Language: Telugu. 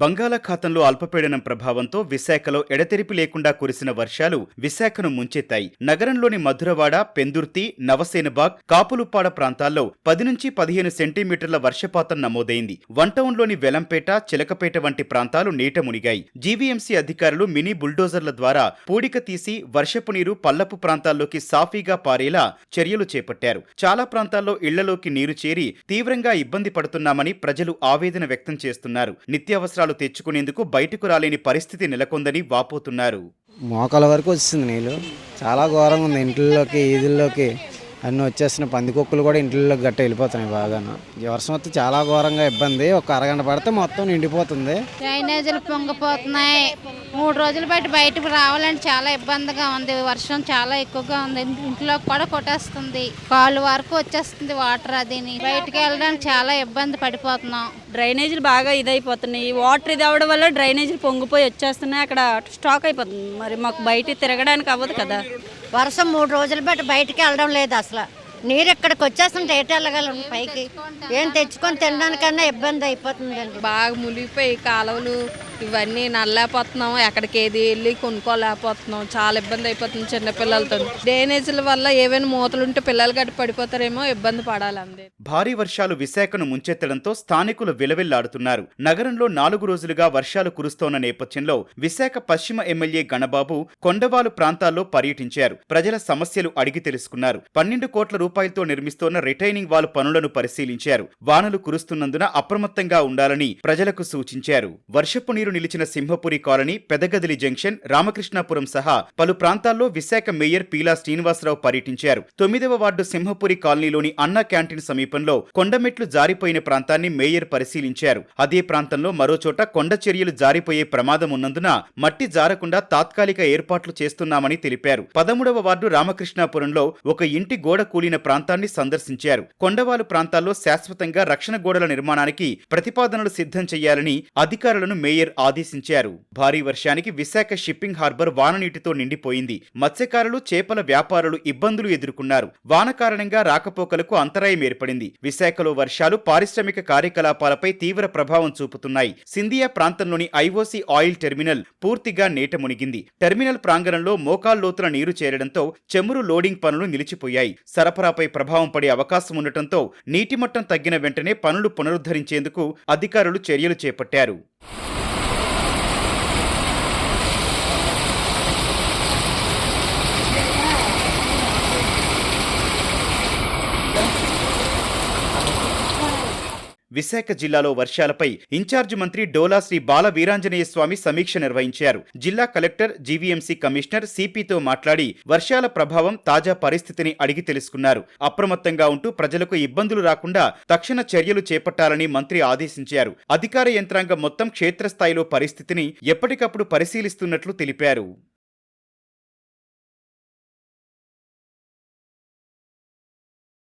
బంగాళాఖాతంలో అల్పపీడనం ప్రభావంతో విశాఖలో ఎడతెరిపి లేకుండా కురిసిన వర్షాలు విశాఖను ముంచెత్తాయి. నగరంలోని మధురవాడ, పెందుర్తి, నవసేనబాగ్, కాపులుప్పాడ ప్రాంతాల్లో 10 నుంచి 15 సెంటీమీటర్ల వర్షపాతం నమోదైంది. వన్టౌన్లోని వెలంపేట, చిలకపేట వంటి ప్రాంతాలు నీట మునిగాయి. జీవీఎంసీ అధికారులు మినీ బుల్డోజర్ల ద్వారా పూడిక తీసి వర్షపు నీరు పల్లపు ప్రాంతాల్లోకి సాఫీగా పారేలా చర్యలు చేపట్టారు. చాలా ప్రాంతాల్లో ఇళ్లలోకి నీరు చేరి తీవ్రంగా ఇబ్బంది పడుతున్నామని ప్రజలు ఆవేదన వ్యక్తం చేస్తున్నారు. నిత్యావసరాలు తెచ్చుకునేందుకు బయటకు రాలేని పరిస్థితి నెలకొందని వాపోతున్నారు. మోకాల వరకు వచ్చింది నీళ్ళు, చాలా ఘోరంగా ఉంది. ఇంట్లోకి ఈదుల్లోకి అన్నీ వచ్చేస్తున్నాయి. పందికొక్కులు కూడా ఇంట్లోకి గట్ట వెళ్ళిపోతున్నాయి. బాగాను వర్షం వస్తే చాలా ఘోరంగా ఇబ్బంది. ఒక అరగంట పడితే మొత్తం నిండిపోతుంది. డ్రైనేజీలు పొంగిపోతున్నాయి. 3 రోజులు బయటకు రావాలంటే చాలా ఇబ్బందిగా ఉంది. వర్షం చాలా ఎక్కువగా ఉంది. ఇంట్లో కూడా కొట్టేస్తుంది. కాళ్ళు వరకు వచ్చేస్తుంది వాటర్. అదిని బయటకు వెళ్ళడానికి చాలా ఇబ్బంది పడిపోతున్నాం. డ్రైనేజీలు బాగా ఇదైపోతున్నాయి. వాటర్ ఇది అవడం వల్ల డ్రైనేజీలు పొంగిపోయి వచ్చేస్తున్నాయి. అక్కడ స్టాక్ అయిపోతుంది. మరి మాకు బయట తిరగడానికి అవ్వదు కదా. వర్షం 3 రోజులు బయటికి వెళ్ళడం లేదు. అసలు నీరు ఇక్కడికి వచ్చేస్తుంటే ఎటు వెళ్ళగలం పైకి? ఏం తెచ్చుకొని తినడానికన్నా ఇబ్బంది అయిపోతుందండి. బాగా మునిగిపోయి కాలువలు ఇవన్నీ నల్లలేకపోతున్నాం. ఎక్కడికి ఏది వెళ్ళి కొనుక్కోలేకపోతున్నాం. చాలా ఇబ్బంది అయిపోతుంది చిన్నపిల్లలతో. డ్రైనేజీల వల్ల ఏవైనా మూతలు ఉంటే పిల్లలు గట్టి పడిపోతారేమో, ఇబ్బంది పడాలండి. భారీ వర్షాలు విశాఖను ముంచెత్తడంతో స్థానికులు విలవిల్లాడుతున్నారు. నగరంలో 4 రోజులుగా వర్షాలు కురుస్తోన్న నేపథ్యంలో విశాఖ పశ్చిమ ఎమ్మెల్యే గణబాబు కొండవాలు ప్రాంతాల్లో పర్యటించారు. ప్రజల సమస్యలు అడిగి తెలుసుకున్నారు. 12 కోట్ల రూపాయలతో నిర్మిస్తోన్న రిటైనింగ్ వాల్ పనులను పరిశీలించారు. వానలు కురుస్తున్నందున అప్రమత్తంగా ఉండాలని ప్రజలకు సూచించారు. వర్షపు నీరు నిలిచిన సింహపురి కాలనీ, పెదగదిలి జంక్షన్, రామకృష్ణాపురం సహా పలు ప్రాంతాల్లో విశాఖ మేయర్ పీలా శ్రీనివాసరావు పర్యటించారు. 9వ వార్డు సింహపురి కాలనీలోని అన్నా క్యాంటీన్ సమీపంలో కొండమెట్లు జారిపోయిన ప్రాంతాన్ని మేయర్ పరిశీలించారు. అదే ప్రాంతంలో మరోచోట కొండ చర్యలు జారిపోయే ప్రమాదం ఉన్నందున మట్టి జారకుండా తాత్కాలిక ఏర్పాట్లు చేస్తున్నామని తెలిపారు. 13వ వార్డు రామకృష్ణాపురంలో ఒక ఇంటి గోడ కూలిన ప్రాంతాన్ని సందర్శించారు. కొండవాలు ప్రాంతాల్లో శాశ్వతంగా రక్షణ గోడల నిర్మాణానికి ప్రతిపాదనలు సిద్ధం చేయాలని అధికారులను మేయర్ ఆదేశించారు. భారీ వర్షానికి విశాఖ షిప్పింగ్ హార్బర్ వాననీటితో నిండిపోయింది. మత్స్యకారులు, చేపల వ్యాపారులు ఇబ్బందులు ఎదుర్కొన్నారు. వాన కారణంగా రాకపోకలకు అంతరాయం ఏర్పడింది. విశాఖలో వర్షాలు పారిశ్రామిక కార్యకలాపాలపై తీవ్ర ప్రభావం చూపుతున్నాయి. సింధియా ప్రాంతంలోని ఐఓసీ ఆయిల్ టెర్మినల్ పూర్తిగా నీట మునిగింది. టెర్మినల్ ప్రాంగణంలో మోకాల్లోతుల నీరు చేరడంతో చమురు లోడింగ్ పనులు నిలిచిపోయాయి. సరఫరాపై ప్రభావం పడే అవకాశం ఉండటంతో నీటి మట్టం తగ్గిన వెంటనే పనులు పునరుద్ధరించేందుకు అధికారులు చర్యలు చేపట్టారు. విశాఖ జిల్లాలో వర్షాలపై ఇన్ఛార్జి మంత్రి డోలా శ్రీ బాల వీరాంజనేయ స్వామి సమీక్ష నిర్వహించారు. జిల్లా కలెక్టర్, జీవీఎంసీ కమిషనర్ సిపితో మాట్లాడి వర్షాల ప్రభావం, తాజా పరిస్థితిని అడిగి తెలుసుకున్నారు. అప్రమత్తంగా ఉంటూ ప్రజలకు ఇబ్బందులు రాకుండా తక్షణ చర్యలు చేపట్టాలని మంత్రి ఆదేశించారు. అధికార యంత్రాంగం మొత్తం క్షేత్రస్థాయిలో పరిస్థితిని ఎప్పటికప్పుడు పరిశీలిస్తున్నట్లు తెలిపారు.